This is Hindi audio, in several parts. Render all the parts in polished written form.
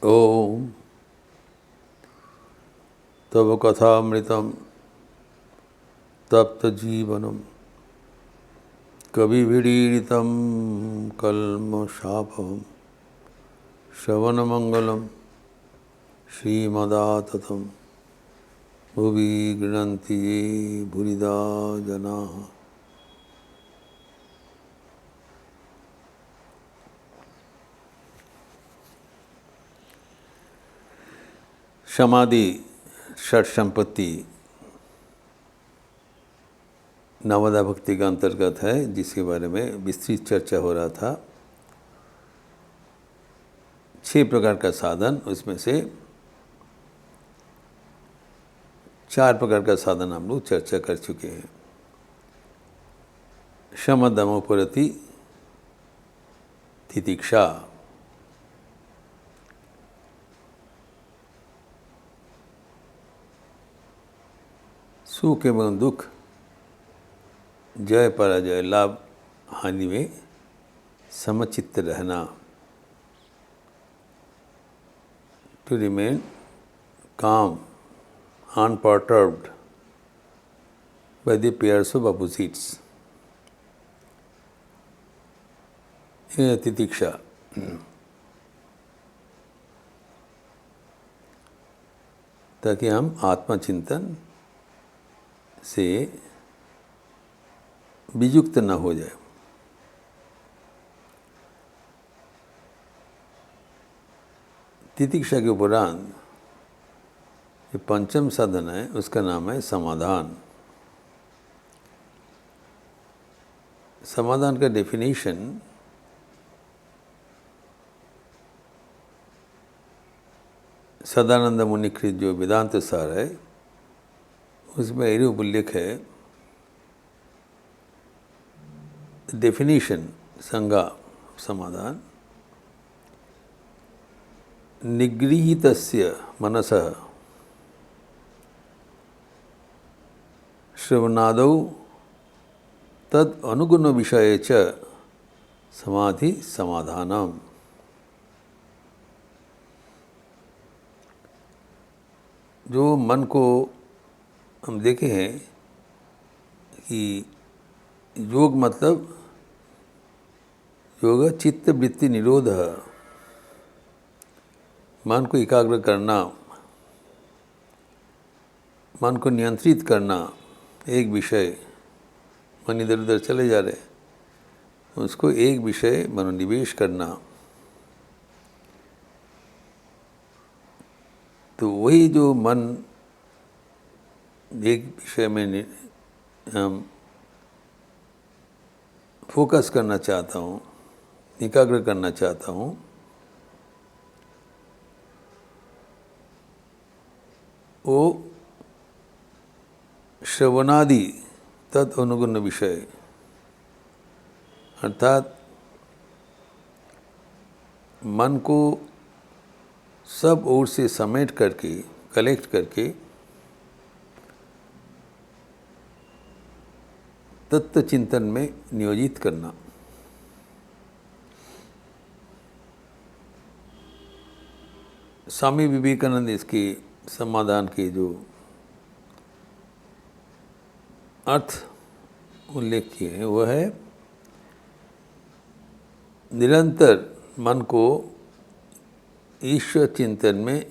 ओम तव कथामृतम तप्त जीवनम कविभिरीडितं कल्मषापहं श्रवणमंगलम श्रीमदाततं भुवि गृह्णन्ति ये भूरिदा जनाः। समाधि षट संपत्ति नवदा भक्ति का अंतर्गत है, जिसके बारे में विस्तृत चर्चा हो रहा था। 6 प्रकार का साधन, उसमें से 4 प्रकार का साधन हम लोग चर्चा कर चुके हैं। शम दमो परति तितिक्षा, सुख एवं दुख, जय पराजय, लाभ हानि में समचित्त रहना, to remain calm, unperturbed by the pairs of opposites, यह तितिक्षा। ताकि हम आत्मचिंतन से वियुक्त न हो जाए। तितिक्षा के उपरांत जो पंचम साधन है, उसका नाम है समाधान। समाधान का डेफिनेशन सदानंद मुनिकृत जो वेदांत सार है, उसमें यही उल्लेख है। डेफिनेशन संज्ञा समाधान, निगृहीतस्य मनसः श्रवणादौ तद अनुगुण विषये च समाधि समाधानम। जो मन को हम देखे हैं कि योग मतलब योग चित्त वृत्ति निरोध, मन को एकाग्र करना, मन को नियंत्रित करना। एक विषय, मन इधर उधर चले जा रहे, उसको एक विषय मनोनिवेश करना। तो वही जो मन एक विषय में हम फोकस करना चाहता हूँ, एकाग्र करना चाहता हूँ, वो श्रवणादि तत् अनुगुण विषय, अर्थात मन को सब ओर से समेट करके, कलेक्ट करके तत्व चिंतन में नियोजित करना। स्वामी विवेकानंद इसके समाधान के जो अर्थ उल्लेख किए हैं, वह है निरंतर मन को ईश्वर चिंतन में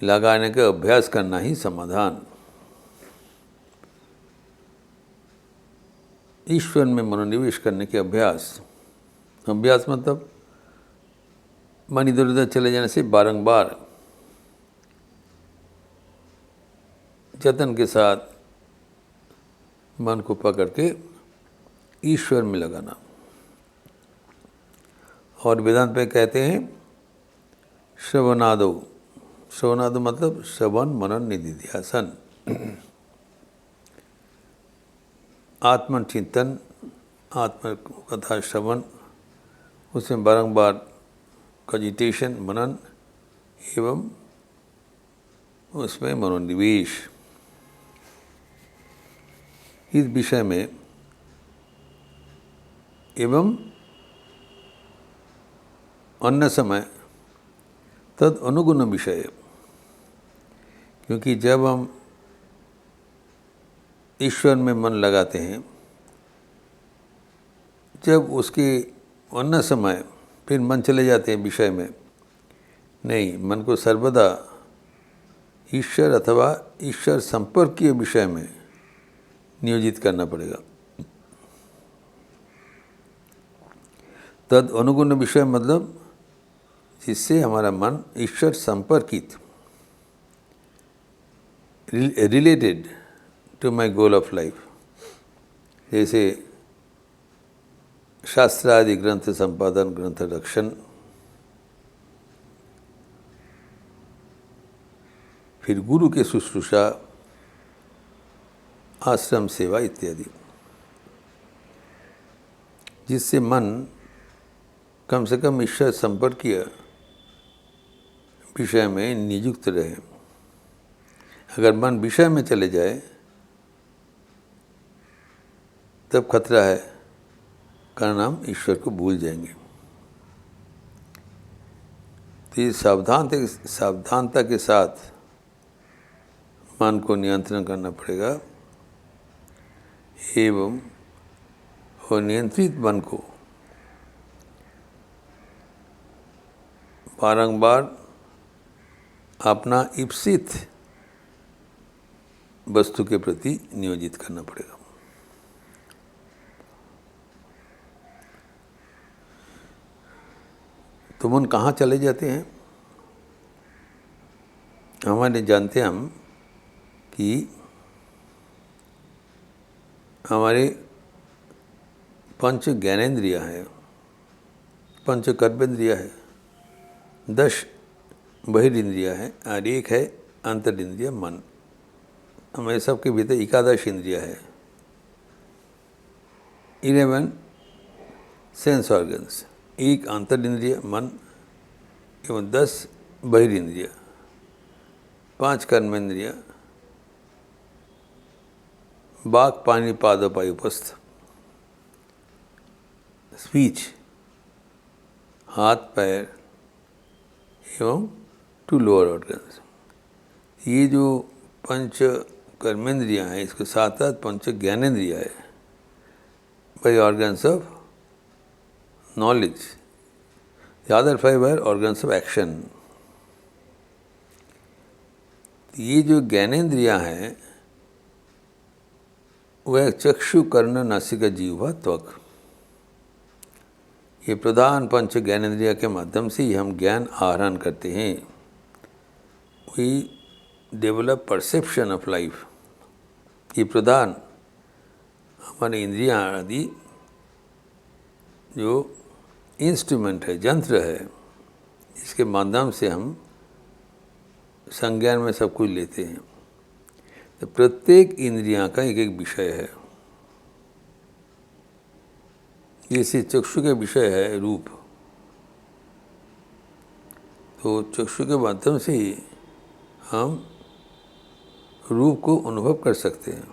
लगाने का अभ्यास करना ही समाधान। ईश्वर में मनोनिवेश करने के अभ्यास। अभ्यास मतलब मन इधर उधर चले जाने से बारंबार जतन के साथ मन को पकड़ के ईश्वर में लगाना। और वेदांत में कहते हैं श्रवणादो। श्रवणादो मतलब श्रवण मनन निधिध्यासन, आत्मचिंतन, आत्मकथा श्रवण, उसमें बारंबार कजिटेशन, मनन एवं उसमें मनोनिवेश। इस विषय में एवं अन्य समय तद अनुगुण विषय, क्योंकि जब हम ईश्वर में मन लगाते हैं, जब उसके वर्ण समय फिर मन चले जाते हैं विषय में, नहीं, मन को सर्वदा ईश्वर अथवा ईश्वर संपर्कीय विषय में नियोजित करना पड़ेगा। तद अनुगुण विषय मतलब जिससे हमारा मन ईश्वर संपर्कित, related to my goal of life. जैसे शास्त्र आदि ग्रंथ संपादन, ग्रंथ रक्षण, फिर गुरु के शुश्रूषा, आश्रम सेवा इत्यादि, जिससे मन कम से कम ईश्वर संपर्कीय विषय में नियुक्त रहे। अगर मन विषय में चले जाए तब खतरा है, कारण हम ईश्वर को भूल जाएंगे। तो ये सावधानता के साथ मन को नियंत्रण करना पड़ेगा, एवं वो नियंत्रित मन को बारंबार अपना इप्सित वस्तु के प्रति नियोजित करना पड़ेगा। तो मन कहाँ चले जाते हैं? हमारे जानते हैं हम कि हमारे पंच ज्ञानेंद्रिया है, पंच कर्मेंद्रिया है, 10 बहिर्ंद्रिया है और 1 है अंतरिंद्रिय मन। हमारे सबके भीतर 11 इंद्रिया है, 11 सेंस ऑर्गन्स, 1 अंतरिंद्रिय मन एवं 10 बहिर्ंद्रिय, 5 कर्मेंद्रिय, बाक पानी पादोपायुपस्थ, स्पीच, हाथ पैर एवं 2 लोअर ऑर्गन्स। ये जो पंच कर्मेंद्रियाँ हैं, इसके साथ साथ पंच ज्ञानेंद्रिया है, by organs of knowledge. The other 5 are organs of action. ये जो ज्ञानेंद्रियाँ हैं वह चक्षु, कर्ण, नासिका, जिह्वा, त्वक, ये प्रधान पंच ज्ञानेंद्रिय के माध्यम से ही हम ज्ञान आहरण करते हैं। We develop perception of life. ये प्रधान हमारे इंद्रियां आदि जो इंस्ट्रूमेंट है, यंत्र है, इसके माध्यम से हम संज्ञान में सब कुछ लेते हैं। तो प्रत्येक इंद्रियां का एक एक विषय है। जैसे चक्षु के विषय है रूप, तो चक्षु के माध्यम से ही हम रूप को अनुभव कर सकते हैं।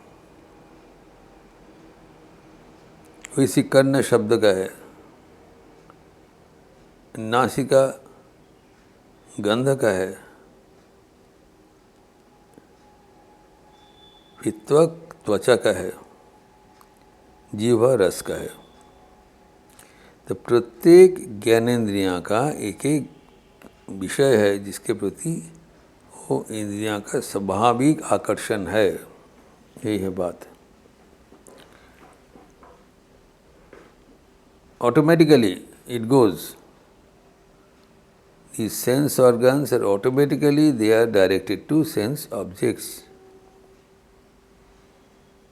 वैसे कर्ण शब्द का है, नासिका गंध का है, त्वक त्वचा का है, जिह्वा रस का है। तो प्रत्येक ज्ञानेंद्रियां का एक एक विषय है जिसके प्रति वो इंद्रियां का स्वाभाविक आकर्षण है। यही है बात। Automatically it goes, the sense organs are automatically they are directed to sense objects।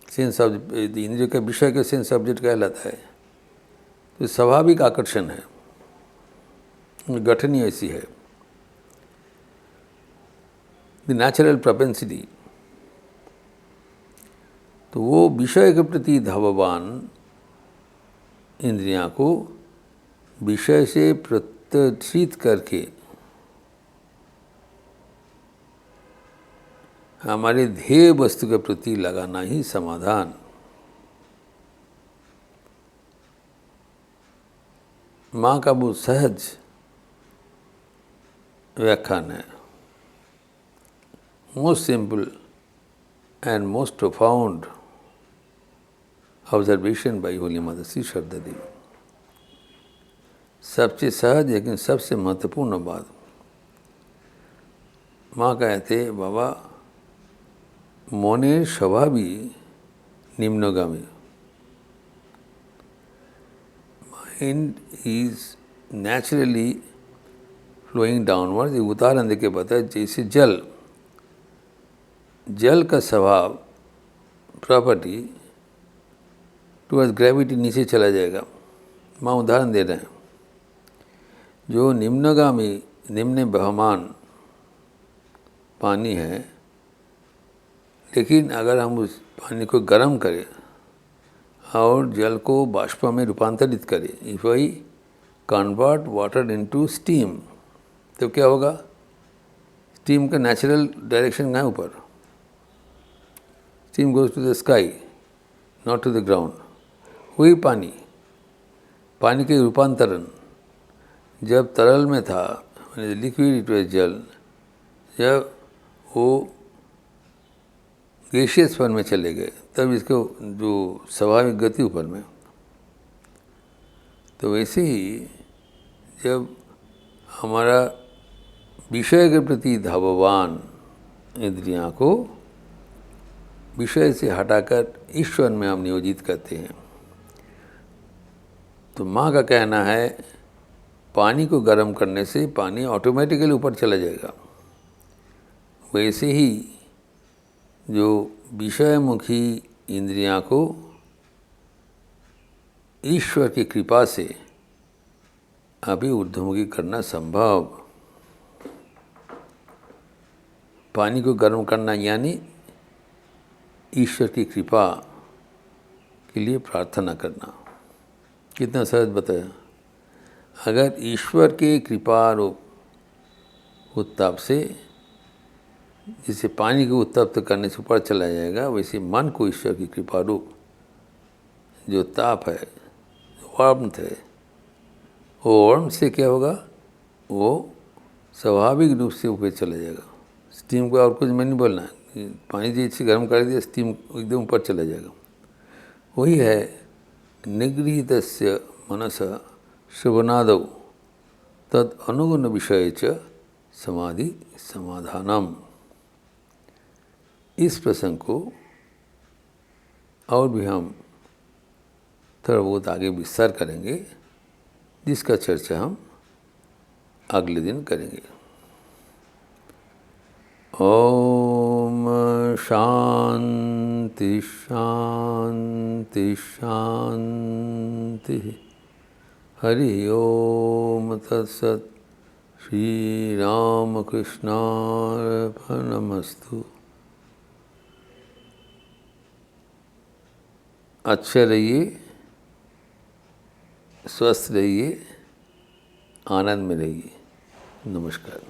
Sense object इंद्रिय का विषय के सेंस ऑब्जेक्ट कहलाता है। तो स्वाभाविक आकर्षण है, गठन ही ऐसी है, द नेचुरल प्रोपेंसिटी। तो वो विषय के प्रति धाववान इंद्रियां को विषय से प्रत्यक्षित करके हमारे ध्येय वस्तु के प्रति लगाना ही समाधान। माँ का वो सहज व्याख्यान है। Most simple and most profound observation by Holi माता श्री शारदा देवी। सबसे सहज लेकिन सबसे महत्वपूर्ण बात, माँ कहते बाबा মনের স্বভাবই নিম্নগামী। Mind is naturally flowing downward. एक उदाहरण देके बताया, जैसे जल का स्वभाव प्रॉपर्टी टुवर्ड्स ग्रेविटी नीचे चला जाएगा। माँ उदाहरण दे रहे हैं, जो निम्नगामी निम्न बहमान पानी है, लेकिन अगर हम उस पानी को गर्म करें और जल को बाष्प में रूपांतरित करें, if I convert water into steam, तो क्या होगा? स्टीम का नेचुरल डायरेक्शन कहाँ है? ऊपर। Steam goes to the sky, not to the ground. वही पानी के रूपांतरण जब तरल में था, लिक्विड इट वाज जल, जब वो गैसियस फॉर्म में चले गए तब इसको जो स्वाभाविक गति ऊपर में। तो वैसे ही जब हमारा विषय के प्रति धाववान इंद्रियां को विषय से हटाकर ईश्वर में हम नियोजित करते हैं, तो माँ का कहना है पानी को गर्म करने से पानी ऑटोमेटिकली ऊपर चला जाएगा। वैसे ही जो विषयमुखी इंद्रियां को ईश्वर की कृपा से अभी ऊर्ध्वमुखी करना संभव। पानी को गर्म करना यानी ईश्वर की कृपा के लिए प्रार्थना करना। कितना सहज बताया। अगर ईश्वर के कृपा रूप उत्ताप से, जिसे पानी को उत्तप्त करने से ऊपर चला जाएगा, वैसे मन को ईश्वर की कृपा रूप जो ताप है, वार्मथ है, वो वार्मथ से क्या होगा? वो स्वाभाविक रूप से ऊपर चला जाएगा। स्टीम को और कुछ मैं नहीं बोलना है, पानी जैसे गर्म कर दिया स्टीम एकदम ऊपर चला जाएगा। वही है निगृहीतस्य मनसा शुभनादौ तद अनुगुण विषय च समाधि समाधानम। इस प्रसंग को और भी हम थोड़ा बहुत आगे विस्तार करेंगे, जिसका चर्चा हम अगले दिन करेंगे। ओम शांति शांति शांति। हरि ओम तत्सत। श्री राम कृष्णार्पणमस्तु। अच्छे रहिए, स्वस्थ रहिए, आनंद में रहिए। नमस्कार।